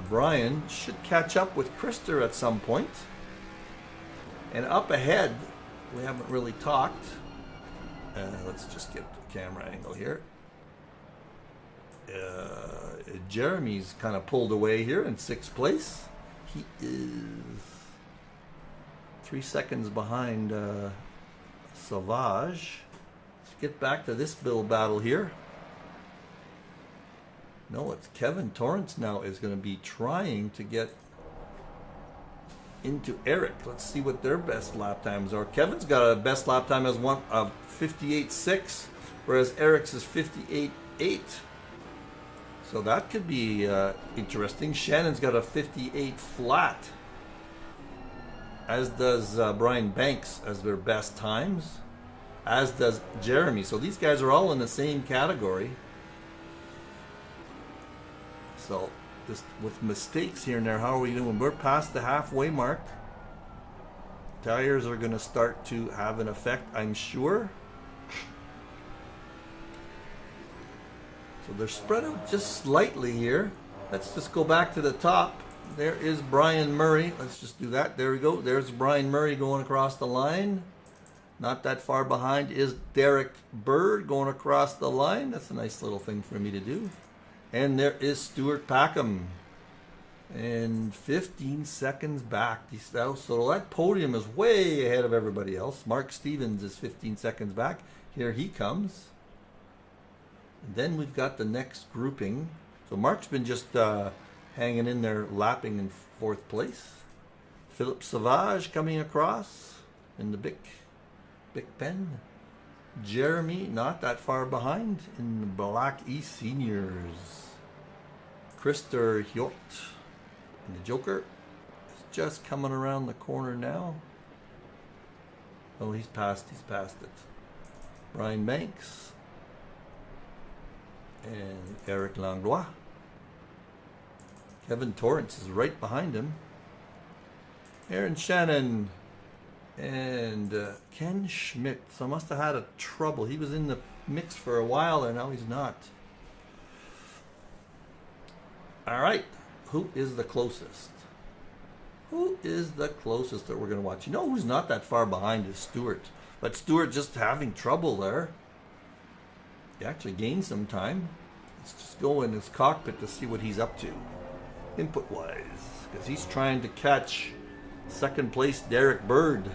Speaker 1: Brian should catch up with Krister at some point. And up ahead, we haven't really talked. Let's just get the camera angle here. Jeremy's kind of pulled away here in 6th place. He is 3 seconds behind Sauvage. Let's get back to this little battle here. No, it's Kevin Torrance now is going to be trying to get into Eric. Let's see what their best lap times are. Kevin's got a best lap time as 58.6, whereas Eric's is 58.8. So that could be interesting. Shannon's got a 58 flat, as does Brian Banks as their best times, as does Jeremy. So these guys are all in the same category. So just with mistakes here and there, how are we doing? We're past the halfway mark. Tires are going to start to have an effect, I'm sure. So they're spread out just slightly here. Let's just go back to the top. There is Brian Murray. Let's just do that. There we go. There's Brian Murray going across the line. Not that far behind is Derek Bird going across the line. That's a nice little thing for me to do. And there is Stuart Packham. And 15 seconds back. So that podium is way ahead of everybody else. Mark Stevens is 15 seconds back. Here he comes. And then we've got the next grouping. So Mark's been just hanging in there, lapping in 4th place. Philip Savage coming across in the Big Pen. Jeremy, not that far behind in the black eSeniors. Christer Hjort and the Joker is just coming around the corner now. Oh, he's past it. Brian Banks and Eric Langlois. Kevin Torrance is right behind him. Aaron Shannon and Ken Schmidt. So must have had a trouble. He was in the mix for a while there. Now he's not. All right. Who is the closest? Who is the closest that we're going to watch? You know who's not that far behind is Stewart. But Stewart just having trouble there. He actually gained some time. Let's just go in his cockpit to see what he's up to. Input-wise. Because he's trying to catch 2nd place Derek Bird.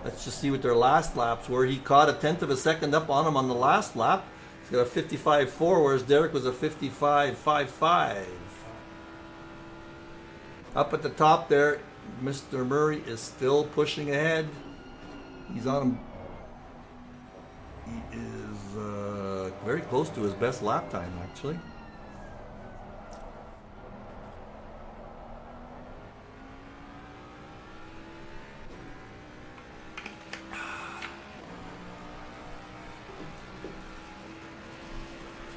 Speaker 1: Let's just see what their last laps were. He caught a 1/10 of a second up on him on the last lap. He's got a 55.4, whereas Derek was a 55.55. Up at the top there, Mr. Murray is still pushing ahead. He's on him. He is very close to his best lap time, actually.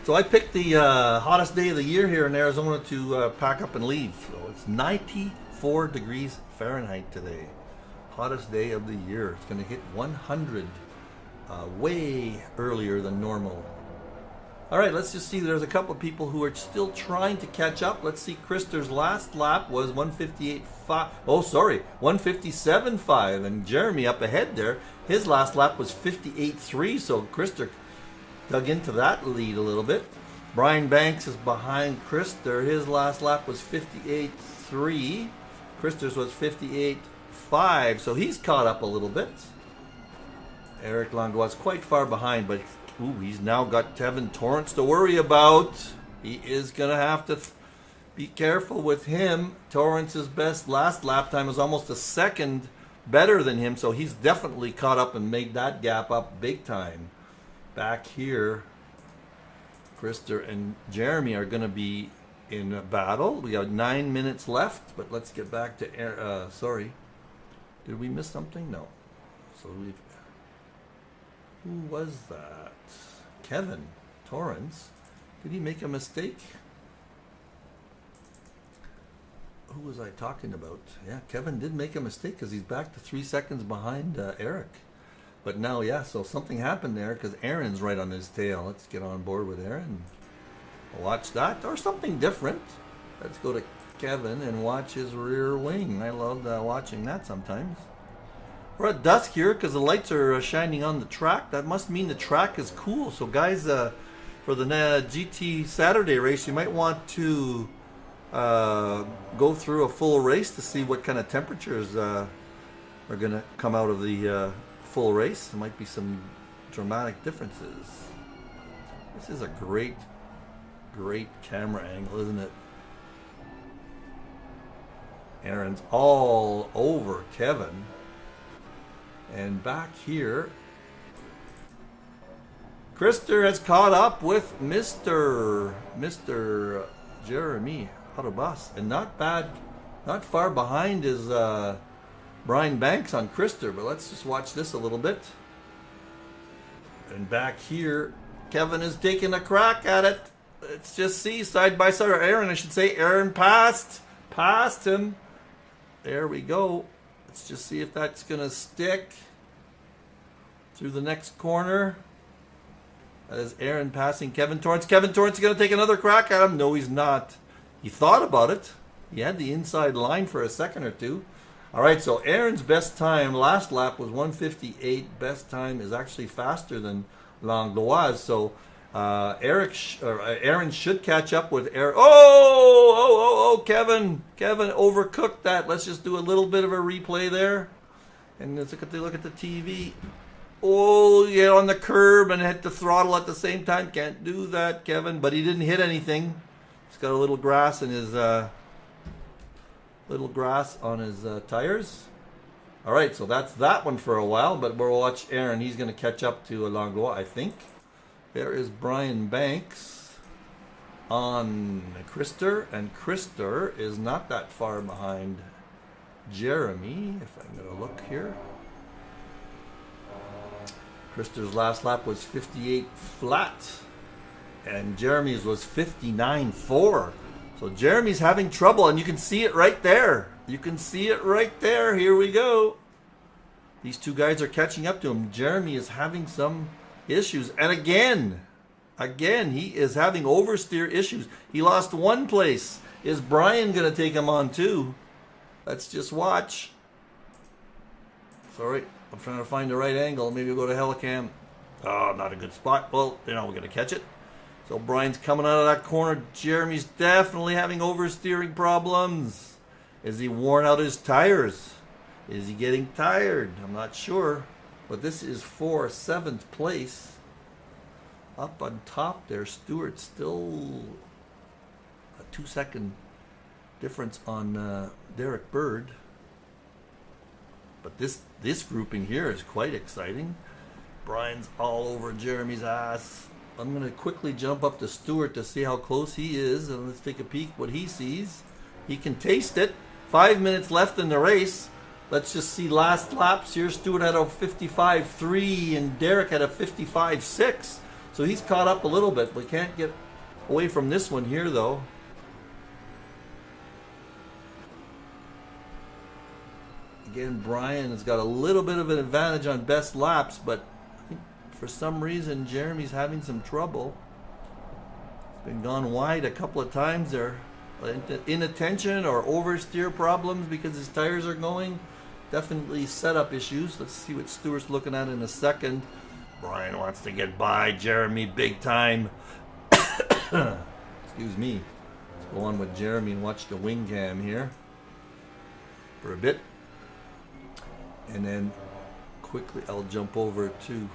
Speaker 1: So I picked the hottest day of the year here in Arizona to pack up and leave. So it's 94 degrees Fahrenheit today. Hottest day of the year. It's going to hit 100 way earlier than normal. All right, let's just see. There's a couple of people who are still trying to catch up. Let's see. Krister's last lap was 158.5. Oh, sorry, 157.5. And Jeremy up ahead there. His last lap was 58.3. So Krister dug into that lead a little bit. Brian Banks is behind Krister. His last lap was 58.3. Krister's was 58.5. So he's caught up a little bit. Eric Langlois quite far behind, but he's now got Kevin Torrance to worry about. He is going to have to be careful with him. Torrance's best last lap time was almost a second better than him, so he's definitely caught up and made that gap up big time. Back here, Krister and Jeremy are going to be in a battle. We got 9 minutes left, but let's get back to sorry. Did we miss something? No. So we've... Who was that? Kevin Torrance. Did he make a mistake? Who was I talking about? Yeah, Kevin did make a mistake because he's back to 3 seconds behind Eric. But now, yeah, so something happened there because Aaron's right on his tail. Let's get on board with Aaron. Watch that. Or something different. Let's go to Kevin and watch his rear wing. I love watching that sometimes. We're at dusk here because the lights are shining on the track. That must mean the track is cool. So guys, for the GT Saturday race, you might want to go through a full race to see what kind of temperatures are going to come out of the full race. There might be some dramatic differences. This is a great camera angle, isn't it? Aaron's all over Kevin. And back here, Krister has caught up with Mr. Jeremy Autobus. And not bad, not far behind is Brian Banks on Krister. But let's just watch this a little bit. And back here, Kevin is taking a crack at it. Let's just see, side by side, or Aaron, I should say. Aaron passed him. There we go. Let's just see if that's going to stick through the next corner. That is Aaron passing Kevin Torrance. Kevin Torrance is going to take another crack at him. No, he's not. He thought about it. He had the inside line for a second or two. All right, so Aaron's best time last lap was 1:58. Best time is actually faster than Langlois. So Aaron should catch up with Eric. Kevin overcooked that. Let's just do a little bit of a replay there. And let's look at the TV. Oh, yeah, on the curb and hit the throttle at the same time. Can't do that, Kevin. But he didn't hit anything. He's got a little grass in his tires. All right, so that's that one for a while. But we'll watch Aaron. He's going to catch up to Langlois, I think. There is Brian Banks on Krister, and Krister is not that far behind Jeremy, if I'm going to look here. Krister's last lap was 58 flat, and Jeremy's was 59.4. So Jeremy's having trouble, and you can see it right there. You can see it right there. Here we go. These two guys are catching up to him. Jeremy is having some issues, and again he is having oversteer issues. He lost one place. Is Brian gonna take him on too? Let's just watch. Sorry, I'm trying to find the right angle. Maybe we'll go to Helicam. Oh, not a good spot. Well, we're gonna catch it. So Brian's coming out of that corner. Jeremy's definitely having oversteering problems. Is he worn out his tires? Is he getting tired? I'm not sure. But this is for 7th place. Up on top there, Stewart still a 2-second difference on Derek Bird. But this grouping here is quite exciting. Brian's all over Jeremy's ass. I'm going to quickly jump up to Stewart to see how close he is. And let's take a peek what he sees. He can taste it. 5 minutes left in the race. Let's just see last laps here. Stewart had a 55.3 and Derek had a 55.6. So he's caught up a little bit. We can't get away from this one here, though. Again, Brian has got a little bit of an advantage on best laps, but I think for some reason Jeremy's having some trouble. He's been gone wide a couple of times there. Inattention or oversteer problems because his tires are going. Definitely setup issues. Let's see what Stewart's looking at in a second. Brian wants to get by Jeremy big time. Excuse me. Let's go on with Jeremy and watch the wing cam here for a bit. And then quickly I'll jump over to,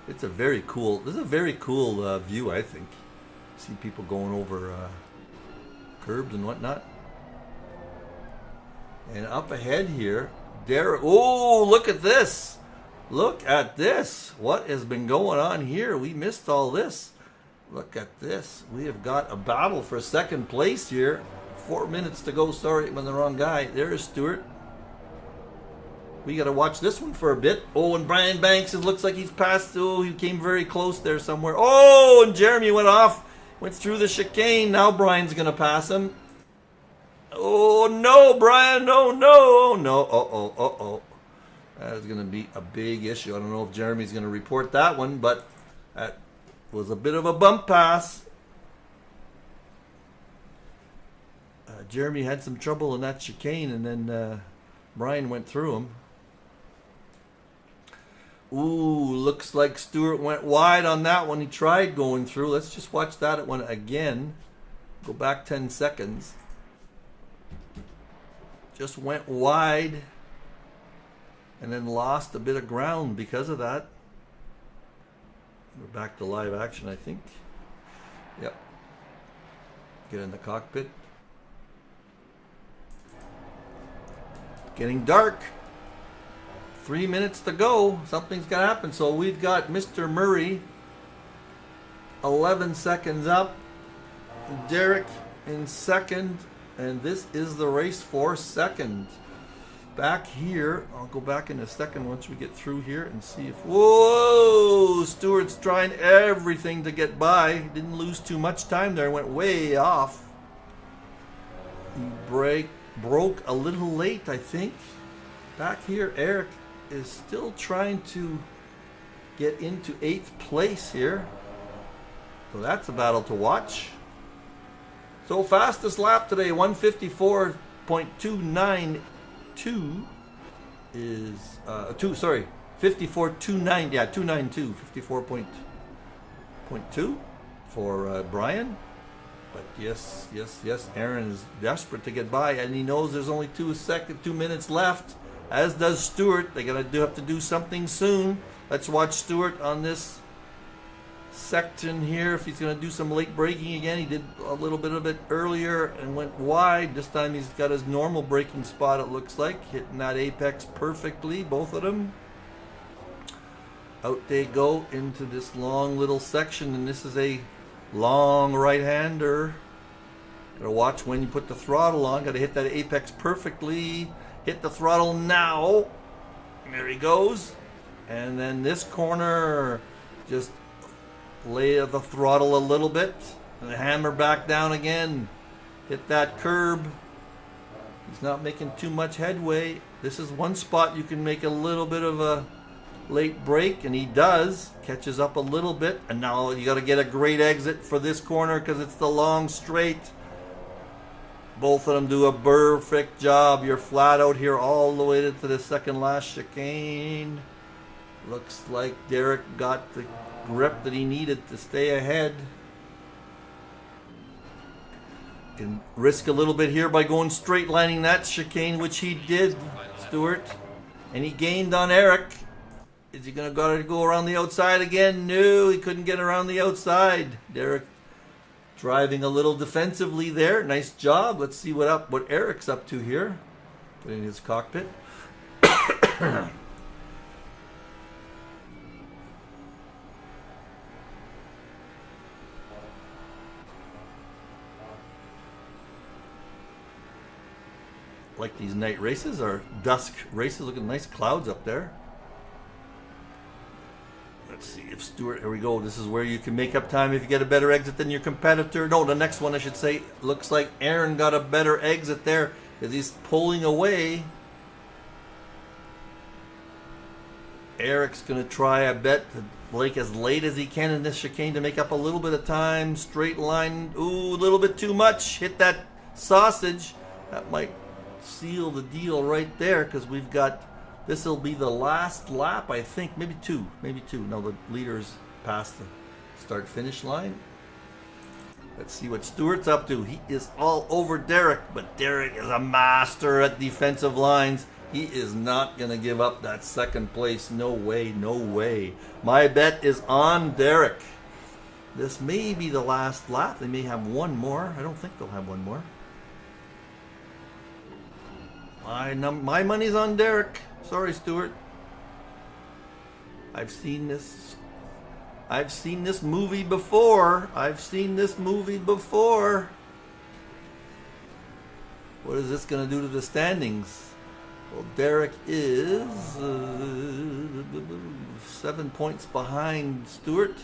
Speaker 1: it's a very cool, this is a very cool view, I think. See people going over curbs and whatnot. And up ahead here, Derek, oh, look at this. Look at this. What has been going on here? We missed all this. Look at this. We have got a battle for 2nd place here. 4 minutes to go. Sorry, I'm on the wrong guy. There is Stewart. We got to watch this one for a bit. Oh, and Brian Banks, it looks like he's passed. Oh, he came very close there somewhere. Oh, and Jeremy went off. Went through the chicane. Now Brian's going to pass him. Oh, no, Brian. No, no, no. Uh-oh. That is going to be a big issue. I don't know if Jeremy's going to report that one, but that was a bit of a bump pass. Jeremy had some trouble in that chicane, and then Brian went through him. Ooh, looks like Stewart went wide on that one. He tried going through. Let's just watch that one again. Go back 10 seconds. Just went wide and then lost a bit of ground because of that. We're back to live action, I think. Yep. Get in the cockpit. Getting dark. 3 minutes to go. Something's got to happen. So we've got Mr. Murray 11 seconds up. Derek in 2nd. And this is the race for 2nd. Back here, I'll go back in a second once we get through here and see if... Whoa! Stewart's trying everything to get by. Didn't lose too much time there. Went way off. He broke a little late, I think. Back here, Eric is still trying to get into 8th place here. So that's a battle to watch. So fastest lap today, 154.292 is 54.29, yeah, 292, 54.2 for Brian. But yes, Aaron is desperate to get by, and he knows there's only 2 minutes left, as does Stuart. They're gonna have to do something soon. Let's watch Stuart on this section here, if he's going to do some late braking again. He did a little bit of it earlier and went wide. This time he's got his normal braking spot, it looks like, hitting that apex perfectly, both of them. Out they go into this long little section, and this is a long right-hander. Gotta watch when you put the throttle on. Gotta hit that apex perfectly. Hit the throttle now. There he goes. And then this corner, just lay the throttle a little bit and hammer back down again. Hit that curb. He's not making too much headway. This is one spot you can make a little bit of a late break, and he does. Catches up a little bit, and now you got to get a great exit for this corner because it's the long straight. Both of them do a perfect job. You're flat out here all the way to the second last chicane. Looks like Derek got the grip that he needed to stay ahead. Can risk a little bit here by going straight lining that chicane, which he did, Stuart. And he gained on Eric. Is he gonna go around the outside again? No, he couldn't get around the outside. Derek driving a little defensively there. Nice job. Let's see what Eric's up to here. Put in his cockpit. Like these night races or dusk races. Look at nice clouds up there. Let's see if Stuart, here we go. This is where you can make up time if you get a better exit than your competitor. No, the next one I should say. Looks like Aaron got a better exit there as he's pulling away. Eric's going to try, I bet, to Blake as late as he can in this chicane to make up a little bit of time. Straight line. Ooh, a little bit too much. Hit that sausage. That might seal the deal right there because we've got, this will be the last lap, I think. Maybe two. No, the leader's past the start finish line. Let's see what Stuart's up to. He is all over Derek, but Derek is a master at defensive lines. He is not going to give up that second place. No way, no way. My bet is on Derek. This may be the last lap. They may have one more. I don't think they'll have one more. My money's on Derek. Sorry, Stuart. I've seen this movie before. What is this going to do to the standings? Well, Derek is 7 points behind Stuart.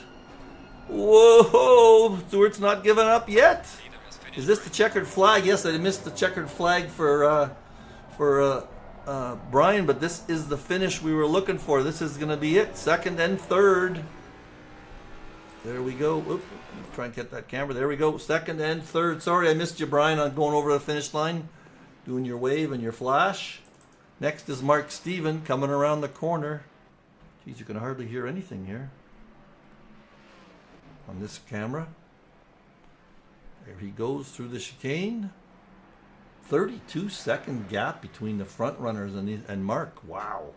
Speaker 1: Whoa! Stuart's not giving up yet. Is this the checkered flag? Yes, I missed the checkered flag for Brian, but this is the finish we were looking for. This is going to be it. Second and third. There we go. Oop, try and get that camera. There we go. Second and third. Sorry, I missed you, Brian, on going over the finish line, doing your wave and your flash. Next is Mark Steven coming around the corner. Geez, you can hardly hear anything here on this camera. There he goes through the chicane. 32-second gap between the front runners and Mark. Wow.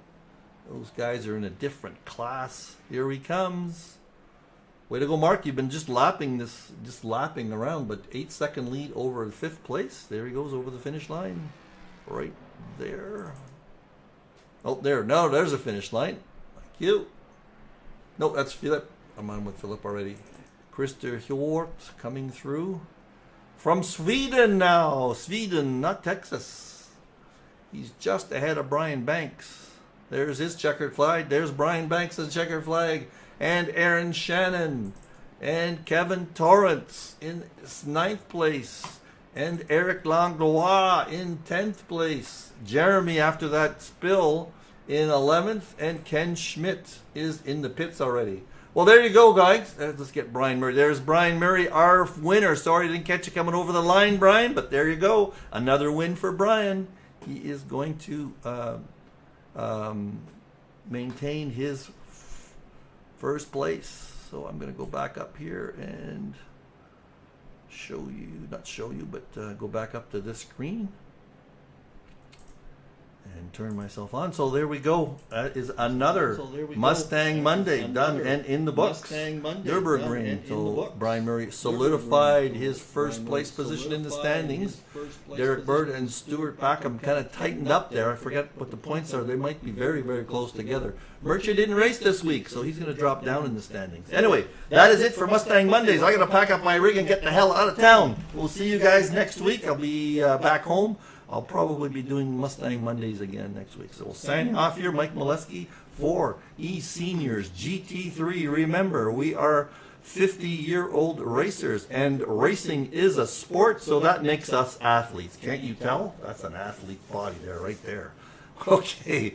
Speaker 1: Those guys are in a different class. Here he comes. Way to go, Mark. You've been just lapping around, but 8-second lead over 5th place. There he goes over the finish line. Right there. Oh, there. No, there's a finish line. Thank you. No, that's Philip. I'm on with Philip already. Christer Hjort coming through. From Sweden now. Sweden, not Texas. He's just ahead of Brian Banks. There's his checkered flag. There's Brian Banks' checkered flag. And Aaron Shannon. And Kevin Torrance in 9th place. And Eric Langlois in 10th place. Jeremy, after that spill, in 11th. And Ken Schmidt is in the pits already. Well, there you go, guys. Let's get Brian Murray. There's Brian Murray, our winner. Sorry I didn't catch you coming over the line, Brian, but there you go. Another win for Brian. He is going to maintain his first place. So I'm going to go back up here and show you, not show you, but go back up to this screen and turn myself on. So there we go. That is another Mustang Monday done and in the books. Nurburgring. So Brian Murray solidified his first place position in the standings. Derek Bird and Stuart Packham kind of tightened up there. I forget what the points are. They might be very, very close together. Murchie didn't race this week, so he's going to drop down in the standings. Anyway, that is it for Mustang Mondays. I got to pack up my rig and get the hell out of town. We'll see you guys next week. I'll be back home. I'll probably be doing Mustang Mondays again next week. So we'll sign off here, Mike Molesky for eSeniors GT3. Remember, we are 50-year-old racers, and racing is a sport, so that makes us athletes. Can't you tell? That's an athlete body there, right there. Okay.